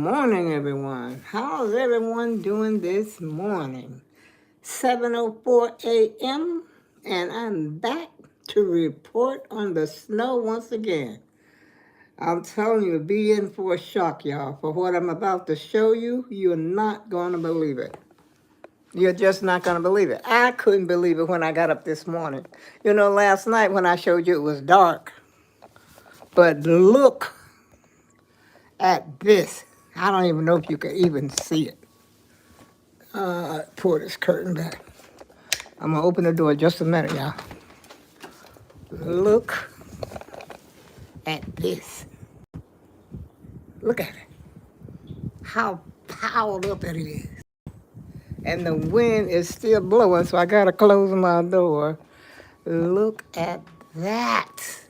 morning, everyone. How's everyone doing this morning? 7:04 a.m. and I'm back to report on the snow once again. I'm telling you, be in for a shock, y'all. For what I'm about to show you, you're not going to believe it. You're just not going to believe it. I couldn't believe it when I got up this morning. You know, last night when I showed you it was dark. But look at this. I don't even know if you can even see it. Pull this curtain back. I'm going to open the door just a minute, y'all. Look at this. Look at it. How piled up it is. And the wind is still blowing, so I got to close my door. Look at that.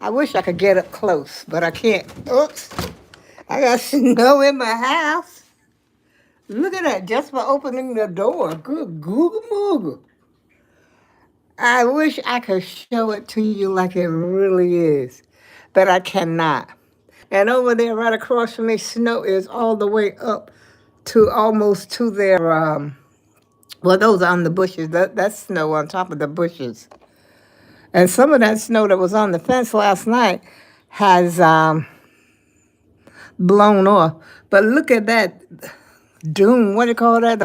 I wish I could get up close, but I can't. Oops. I got snow in my house. Look at that, just for opening the door. Good Google Moogle. I wish I could show it to you like it really is, but I cannot. And over there, right across from me, snow is all the way up to almost to their, well, those are on the bushes. That's snow on top of the bushes. And some of that snow that was on the fence last night has blown off. But look at that doom, what do you call that?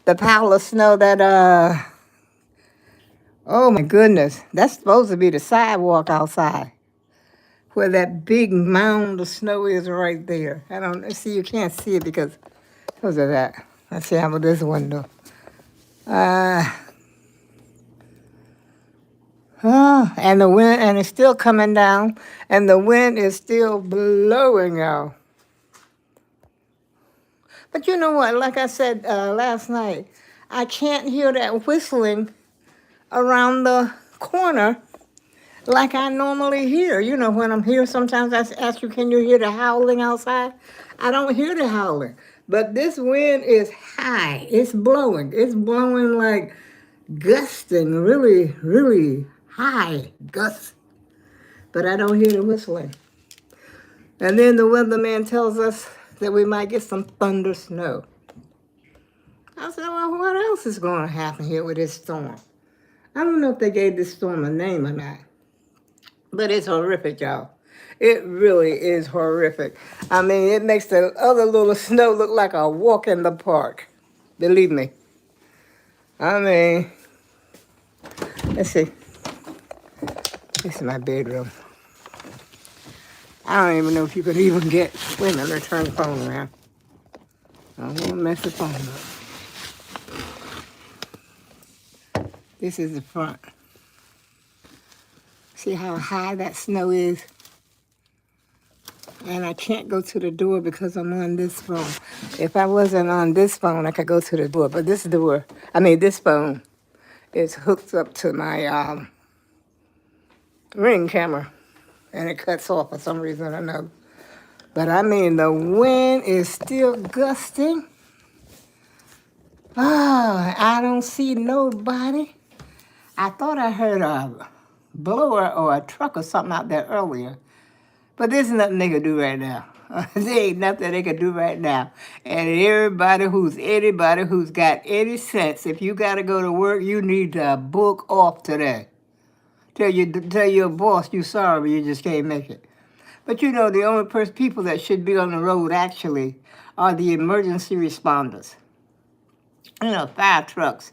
The pile of snow that, oh my goodness, that's supposed to be the sidewalk outside, where that big mound of snow is right there. I don't see, you can't see it because of that. Let's see how about this window. And the wind, and it's still coming down, and the wind is still blowing out. But you know what? Like I said last night, I can't hear that whistling around the corner like I normally hear. You know, when I'm here, sometimes I ask you, can you hear the howling outside? I don't hear the howling. But this wind is high. It's blowing. It's blowing like gusting, really, really high gusts. But I don't hear the whistling. And then the weatherman tells us that we might get some thunder snow. I said, well, what else is going to happen here with this storm? I don't know if they gave this storm a name or not. But it's horrific, y'all. It really is horrific. I mean, it makes the other little snow look like a walk in the park. Believe me. I mean, let's see. This is my bedroom. I don't even know if you could even get... Wait a minute, let's turn the phone around. I don't want to mess the phone up. This is the front. See how high that snow is? And I can't go to the door because I'm on this phone. If I wasn't on this phone, I could go to the door. But this phone is hooked up to my Ring camera. And it cuts off for some reason or another. But I mean, the wind is still gusting. Oh, I don't see nobody. I thought I heard a blower or a truck or something out there earlier. But there's nothing they could do right now. There ain't nothing they could do right now. And anybody who's got any sense, if you got to go to work, you need to book off today. Tell your boss you're sorry, but you just can't make it. But you know, the only people that should be on the road actually are the emergency responders. You know, fire trucks,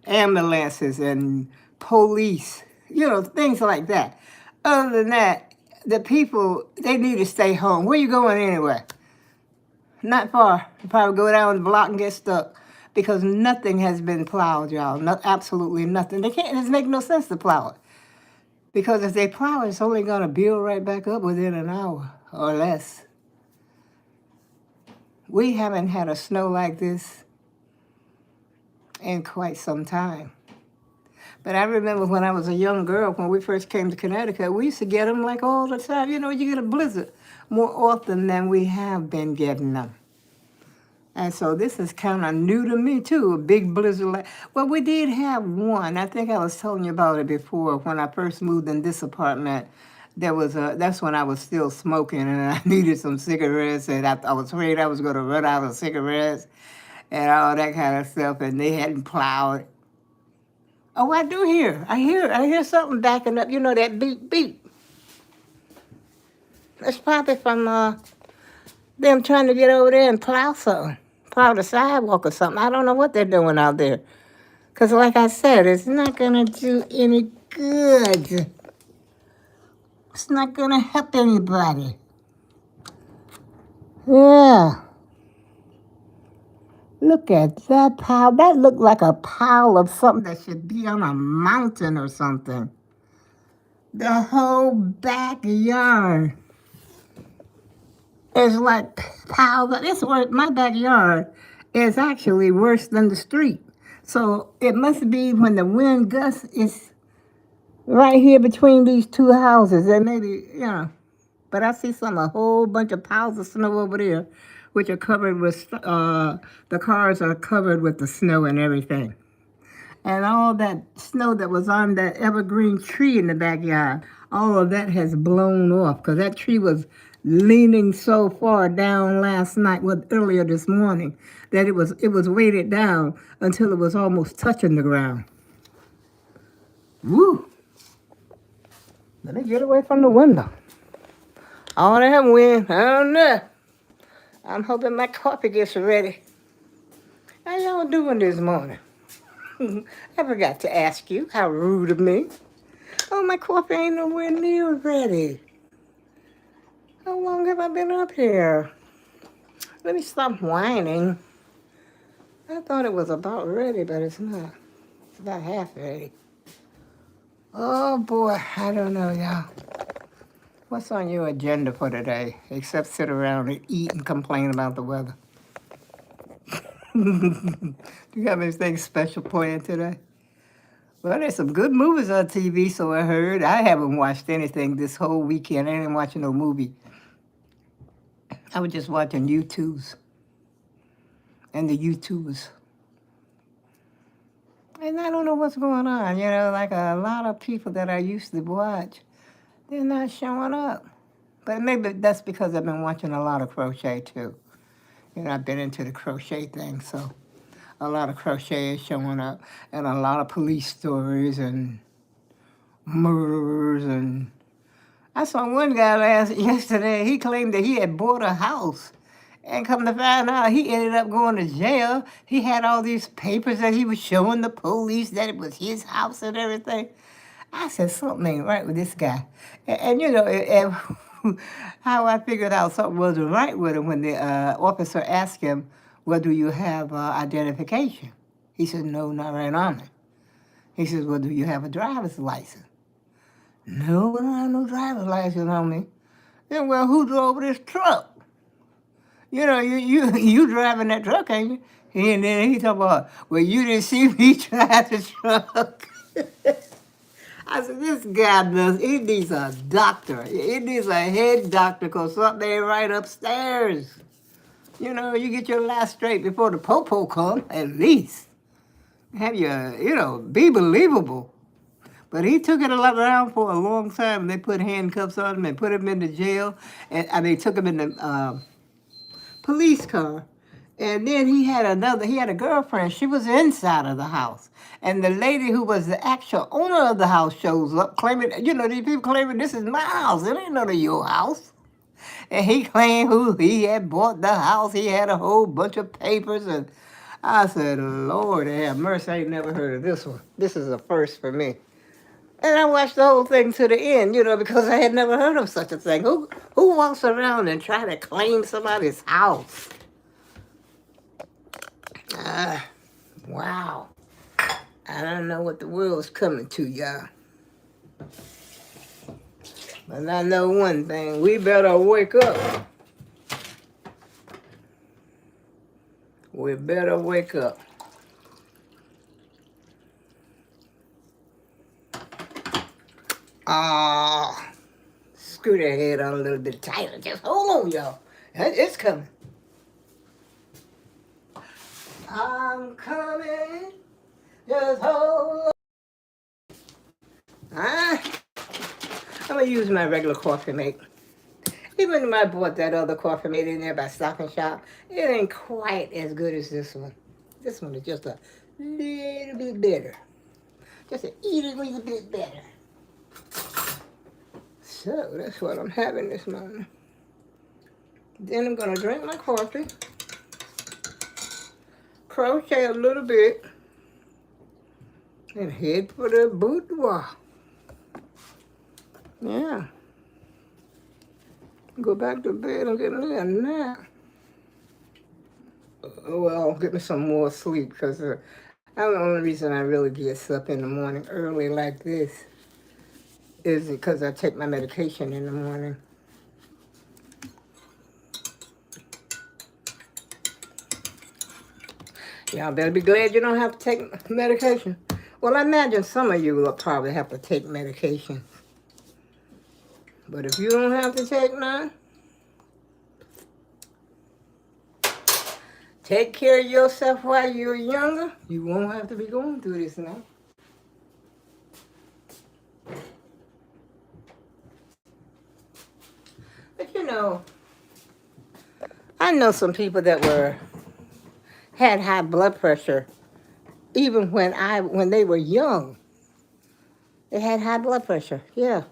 ambulances, and police, you know, things like that. Other than that, the people, they need to stay home. Where you going anyway? Not far. You probably go down the block and get stuck because nothing has been plowed, y'all. Absolutely nothing. It doesn't make no sense to plow it. Because if they plow it, it's only going to build right back up within an hour or less. We haven't had a snow like this in quite some time. But I remember when I was a young girl, when we first came to Connecticut, we used to get them like all the time. You know, you get a blizzard more often than we have been getting them. And so this is kind of new to me, too, a big blizzard. Well, we did have one. I think I was telling you about it before when I first moved in this apartment. That's when I was still smoking and I needed some cigarettes and I was afraid I was going to run out of cigarettes and all that kind of stuff and they hadn't plowed. Oh, I do hear. I hear something backing up. You know that beep beep. It's probably from them trying to get over there and plow something, plow the sidewalk or something. I don't know what they're doing out there. Cause like I said, it's not gonna do any good. It's not gonna help anybody. Yeah. Look at that pile. That looked like a pile of something that should be on a mountain or something. The whole backyard is like piled up. This where my backyard is actually worse than the street. So it must be when the wind gusts is right here between these two houses. And maybe, but I see a whole bunch of piles of snow over there, which are covered with, the cars are covered with the snow and everything. And all that snow that was on that evergreen tree in the backyard, all of that has blown off because that tree was leaning so far down last night, earlier this morning, that it was weighted down until it was almost touching the ground. Woo! Let me get away from the window. All that wind, I don't know. I'm hoping my coffee gets ready. How y'all doing this morning? I forgot to ask you. How rude of me. Oh, my coffee ain't nowhere near ready. How long have I been up here? Let me stop whining. I thought it was about ready, but it's not. It's about half ready. Oh, boy. I don't know, y'all. What's on your agenda for today, except sit around and eat and complain about the weather? Do you have anything special planned today? Well, there's some good movies on TV, so I heard. I haven't watched anything this whole weekend. I ain't watching no movie. I was just watching YouTubes and the YouTubers. And I don't know what's going on. Like a lot of people that I used to watch, they're not showing up. But maybe that's because I've been watching a lot of crochet, too. I've been into the crochet thing, so a lot of crochet is showing up, and a lot of police stories and murderers. And I saw one guy yesterday, he claimed that he had bought a house, and come to find out, he ended up going to jail. He had all these papers that he was showing the police that it was his house and everything. I said, something ain't right with this guy. And how I figured out something wasn't right with him when the officer asked him, well, do you have identification? He said, no, not right on it. He says, well, do you have a driver's license? No, I don't have no driver's license on me. Then, well, who drove this truck? You driving that truck, ain't you? And then he talking about, well, you didn't see me drive the truck. I said, this guy he needs a doctor. He needs a head doctor because something ain't right upstairs. You get your life straight before the popo come, at least. Have you, be believable. But he took it around for a long time. They put handcuffs on him and put him in the jail. And they took him in the police car. And then he had a girlfriend. She was inside of the house. And the lady who was the actual owner of the house shows up claiming, these people claiming this is my house. It ain't none of your house. And he claimed he had bought the house. He had a whole bunch of papers. And I said, Lord have mercy, I ain't never heard of this one. This is a first for me. And I watched the whole thing to the end, because I had never heard of such a thing. Who walks around and try to claim somebody's house? Wow. I don't know what the world's coming to, y'all. But I know one thing. We better wake up. We better wake up. Screw their head on a little bit tighter. Just hold on, y'all. It's coming. I'm coming. Just hold on. I'm I'm going to use my regular coffee mate. Even when I bought that other coffee made in there by Stop and Shop, it ain't quite as good as this one. This one is just a little bit better. Just a little bit better. So that's what I'm having this morning. Then I'm going to drink my coffee, crochet a little bit, and head for the boudoir. Yeah. Go back to bed and get me a nap. Well, get me some more sleep, because that's the only reason I really get up in the morning early like this is because I take my medication in the morning. Y'all better be glad you don't have to take medication. Well, I imagine some of you will probably have to take medication. But if you don't have to take none, take care of yourself while you're younger. You won't have to be going through this now. But you know, I know some people that had high blood pressure even when they were young. They had high blood pressure. Yeah.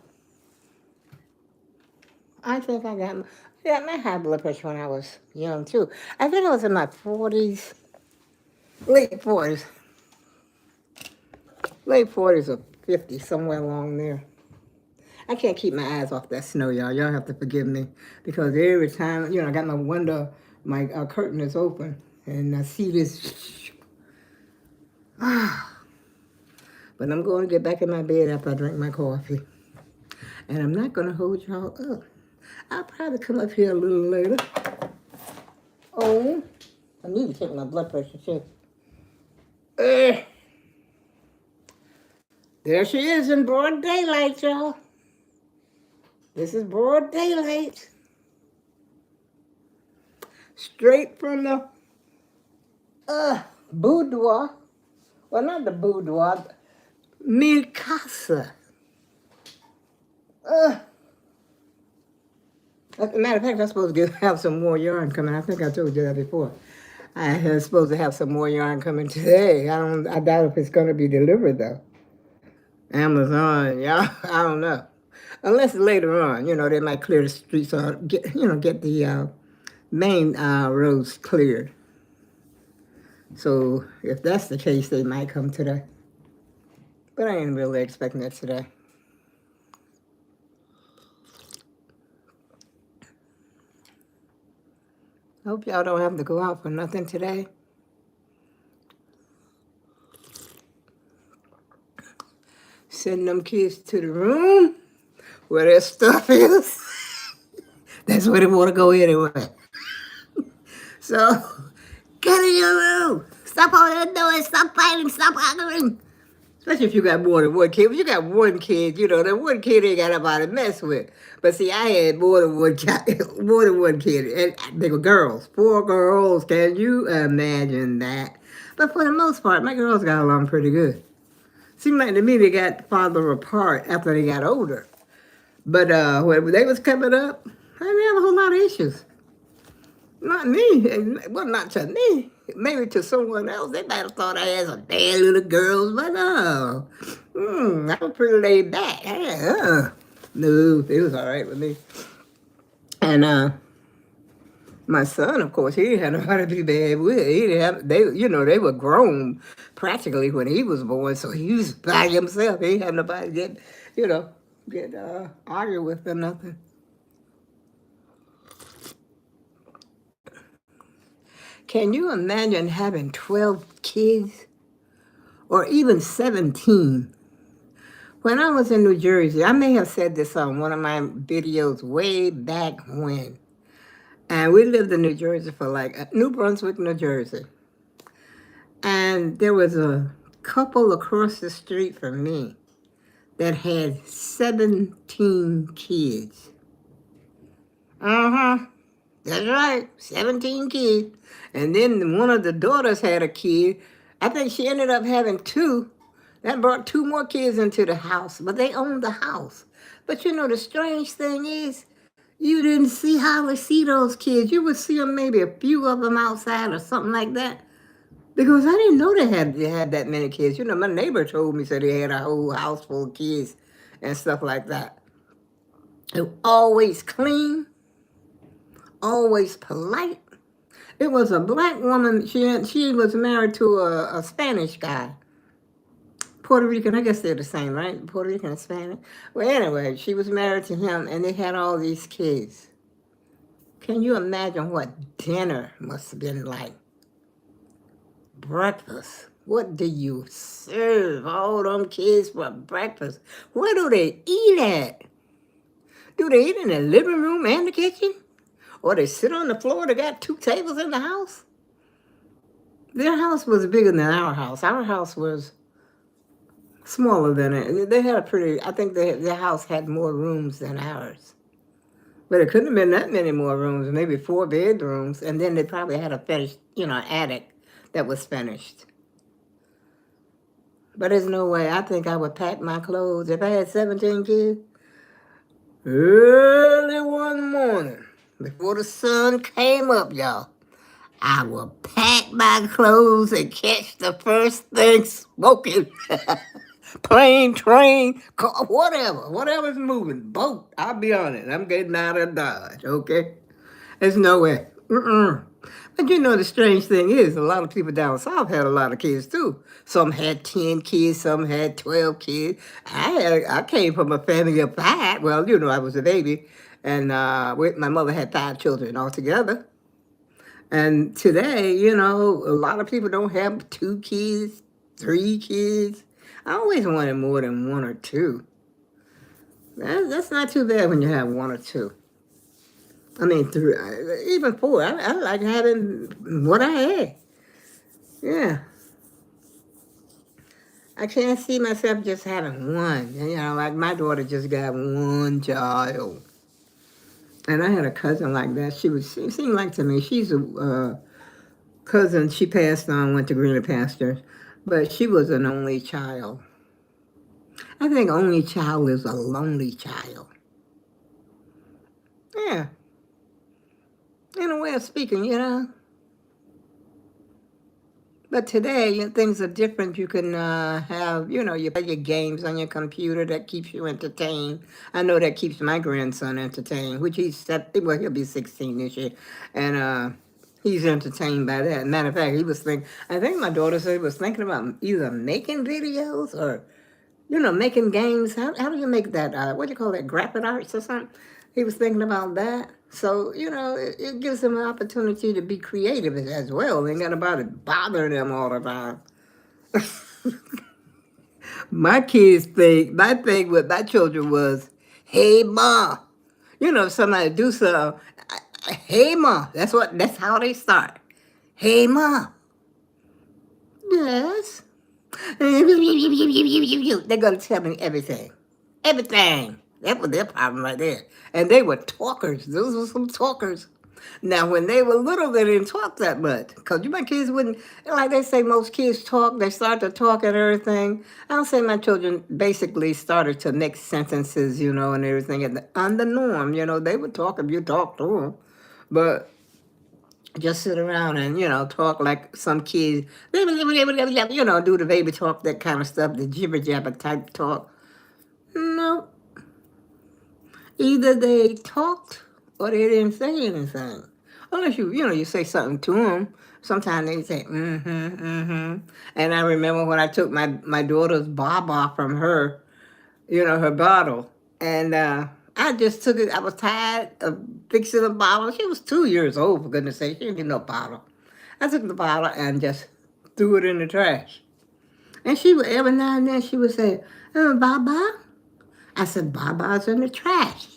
I think I got my high blood pressure when I was young too. I think I was in my 40s, late 40s. Late 40s or 50, somewhere along there. I can't keep my eyes off that snow, y'all. Y'all have to forgive me. Because every time, I got my window, my curtain is open. And I see this. But I'm going to get back in my bed after I drink my coffee. And I'm not going to hold y'all up. I'll probably come up here a little later. Oh, I need to check my blood pressure too. There she is in broad daylight, y'all. This is broad daylight. Straight from the boudoir. Well, not the boudoir. Mi casa. As a matter of fact, I'm supposed to have some more yarn coming. I think I told you that before. I was supposed to have some more yarn coming today. I doubt if it's going to be delivered, though. Amazon, y'all, I don't know. Unless later on, they might clear the streets or get the main roads cleared. So if that's the case, they might come today. But I ain't really expecting it today. I hope y'all don't have to go out for nothing today. Send them kids to the room where their stuff is. That's where they want to go anyway. So, get in your room. Stop all that noise. Stop fighting. Stop arguing. Especially if you got more than one kid. If you got one kid, that one kid ain't got nobody to mess with. But see, I had more than one kid. And they were girls. 4 girls. Can you imagine that? But for the most part, my girls got along pretty good. Seemed like to me they got farther apart after they got older. But when they was coming up, I didn't have a whole lot of issues. Not me. Well, not to me. Maybe to someone else. They might have thought I had some bad little girls, but no. I was pretty laid back. No, it was all right with me. And my son, of course, he didn't have nobody to be bad with. He didn't have, they were grown practically when he was born, so he was by himself. He didn't have nobody to get argue with or nothing. Can you imagine having 12 kids? Or even 17? When I was in New Jersey, I may have said this on one of my videos way back when. And we lived in New Jersey for New Brunswick, New Jersey. And there was a couple across the street from me that had 17 kids. That's right, 17 kids. And then one of the daughters had a kid. I think she ended up having 2. That brought 2 more kids into the house, but they owned the house. But the strange thing is, you didn't hardly see those kids. You would see them, maybe a few of them outside or something like that. Because I didn't know they had that many kids. My neighbor told me, said they had a whole house full of kids and stuff like that. They were always clean, always polite. It was a black woman. She was married to a Spanish guy. Puerto Rican, I guess they're the same, right? Puerto Rican and Spanish. Well, anyway, she was married to him, and they had all these kids. Can you imagine what dinner must have been like? Breakfast. What do you serve all them kids for breakfast? Where do they eat at? Do they eat in the living room and the kitchen? Or they sit on the floor? They got 2 tables in the house? Their house was bigger than our house. Our house was smaller than it. They had I think their house had more rooms than ours. But it couldn't have been that many more rooms, maybe 4 bedrooms. And then they probably had a finished, attic that was finished. But there's no way. I think I would pack my clothes. If I had 17 kids, early one morning, before the sun came up, y'all, I would pack my clothes and catch the first thing smoking. Plane, train, car, whatever's moving, boat. I'll be on it. I'm getting out of Dodge, okay? There's no way. But the strange thing is, a lot of people down south had a lot of kids too. Some had 10 kids, some had 12 kids. I came from a family of 5. Well, I was a baby, and my mother had 5 children altogether. And today, a lot of people don't have 2 kids, 3 kids. I always wanted more than 1 or 2. That's not too bad when you have 1 or 2. I mean, 3, even 4. I like having what I had. Yeah. I can't see myself just having one. Like my daughter just got 1 child. And I had a cousin like that. She seemed like to me, she's a cousin. She passed on, went to Greener Pastures. But she was an only child. I think only child is a lonely child. Yeah. In a way of speaking. But today, things are different. You can have, you play your games on your computer that keeps you entertained. I know that keeps my grandson entertained, which he'll be 16 this year. And he's entertained by that. Matter of fact, I think my daughter said he was thinking about either making videos or making games. How do you make that? What do you call that? Graphic arts or something? He was thinking about that. So, it gives them an opportunity to be creative as well. They ain't got nobody bothering them all the time. My thing with my children was, hey, Ma. If somebody do something, hey, Ma. That's how they start. Hey, Ma. Yes. They're going to tell me everything. Everything. That was their problem right there. And they were talkers. Those were some talkers. Now, when they were little, they didn't talk that much. Because my kids wouldn't, like they say most kids talk, they start to talk and everything. I'll say my children basically started to make sentences, and everything. And on the norm, they would talk if you talk to them. But just sit around and, talk like some kids, do the baby talk, that kind of stuff, the jibber jabber type talk. No. Either they talked or they didn't say anything. Unless you say something to them. Sometimes they say, And I remember when I took my daughter's baba from her, her bottle. And I just took it. I was tired of fixing the bottle. She was 2 years old, for goodness sake. She didn't get no bottle. I took the bottle and just threw it in the trash. And every now and then, she would say, Baba? I said, Baba's in the trash.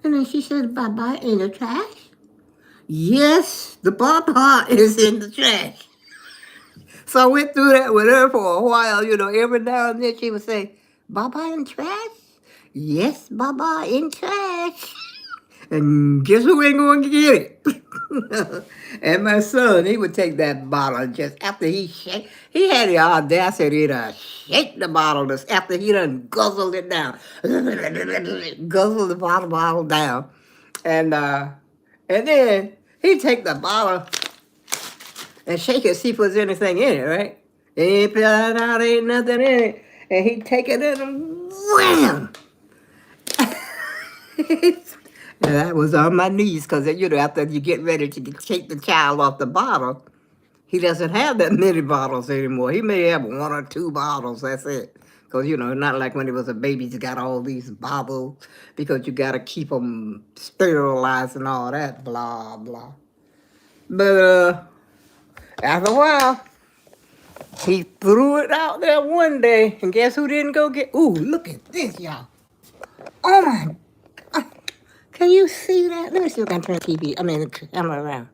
And then she said, Baba in the trash? Yes, the Baba is in the trash. So I went through that with her for a while. Every now and then she would say, Baba in trash? Yes, Baba in trash. And guess who ain't going to get it? And my son, he would take that bottle just after he had the audacity to shake the bottle just after he done guzzled it down. Guzzled the bottle down. And then he'd take the bottle and shake it, see if there's anything in it, right? He put it out, ain't nothing in it. And he'd take it in and wham! And I was on my knees because, after you get ready to take the child off the bottle, he doesn't have that many bottles anymore. He may have 1 or 2 bottles, that's it. Because, not like when he was a baby, he's got all these bottles because you got to keep them sterilized and all that, blah, blah. But after a while, he threw it out there one day, and guess who didn't go get? Ooh, look at this, y'all. Oh, my God. Can you see that? Let me see if I can turn the camera around.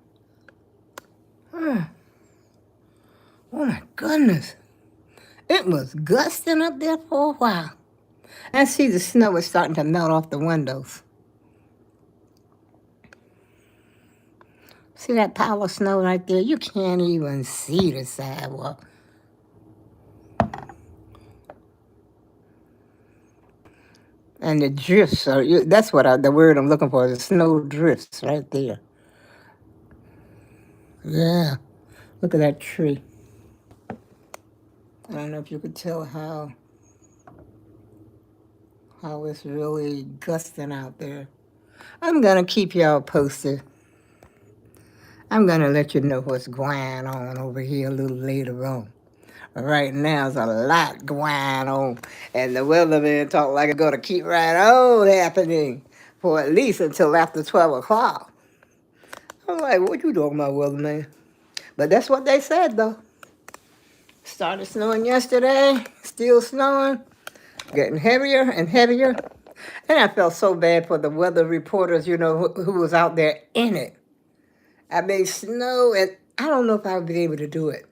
Oh, my goodness. It was gusting up there for a while. And see, the snow was starting to melt off the windows. See that pile of snow right there? You can't even see the sidewalk. And the drifts that's the word I'm looking for, the snow drifts right there. Yeah, look at that tree. I don't know if you could tell how it's really gusting out there. I'm going to keep y'all posted. I'm going to let you know what's going on over here a little later on. Right now, there's a lot going on, and the weatherman talk like it's going to keep right on happening for at least until after 12 o'clock. I'm like, what you talking about, weatherman? But that's what they said, though. Started snowing yesterday, still snowing, getting heavier and heavier. And I felt so bad for the weather reporters, who was out there in it. I mean, snow, and I don't know if I would be able to do it.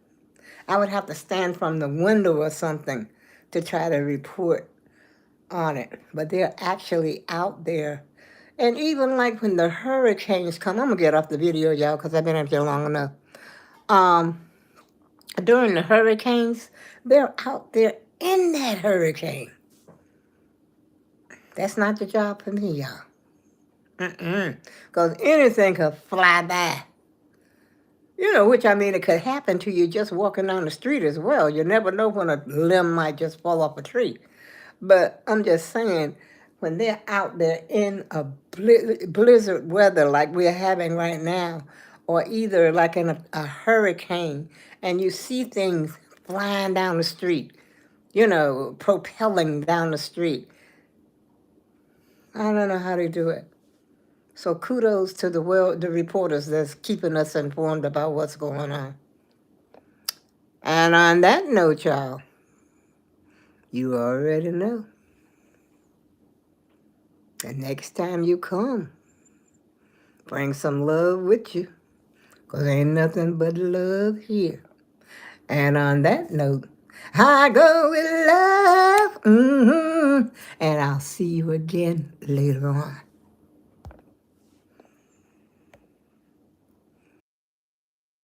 I would have to stand from the window or something to try to report on it. But they're actually out there. And even like when the hurricanes come, I'm going to get off the video, y'all, because I've been up here long enough. During the hurricanes, they're out there in that hurricane. That's not the job for me, y'all. Because anything could fly by. Which it could happen to you just walking down the street as well. You never know when a limb might just fall off a tree. But I'm just saying, when they're out there in a blizzard weather like we're having right now, or either like in a hurricane, and you see things flying down the street, propelling down the street. I don't know how they do it. So kudos to the reporters that's keeping us informed about what's going on. And on that note, y'all, you already know. The next time you come, bring some love with you, because ain't nothing but love here. And on that note, I go with love. And I'll see you again later on.